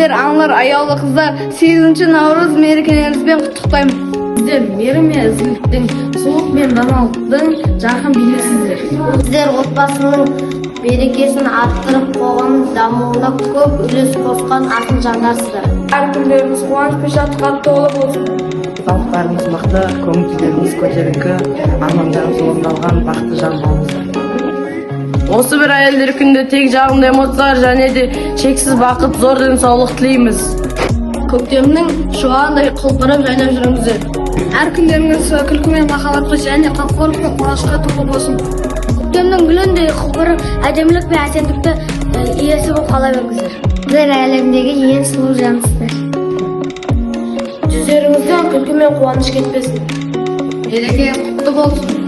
Сіздер аналар, аяулы қыздар, 8 наурыз мерекелеріңізбен құттықтаймын. Сіздер мейір мен ізгіліктің, сұлулық мен даналықтың жарқын бейнесіздер. Сіздер отбасының берекесін арттырып, қоғамның дамуына көп үлес қосқан асыл жандарсыздар. Әр күндеріңіз қуаныш пен шаттыққа толы болсын. Денсаулықтарыңыз мықты, көңіл-күйлеріңіз көтеріңкі, армандарыңыз орындалған бақытты жан болыңыздар. Осы бір әйелдер күнде тек жағымды эмоциялар және де шексіз бақыт, зор денсаулық тілейміз. Көктемнің шуағындай құлпырып жайнап жүріңіздер. Әр күндеріңіз күлкі мен махаббатқа және қамқорлық пен қуанышқа толы болсын. Көктемнің гүліндей құлпырып, әдемілік пен әсемдікті иесі болып қала беріңіздер. Сіздер әлемдегі ең сұлу жансыздар. Жүздеріңізден күлкі мен қуаныш кетпесін. Мереке құтты болсын.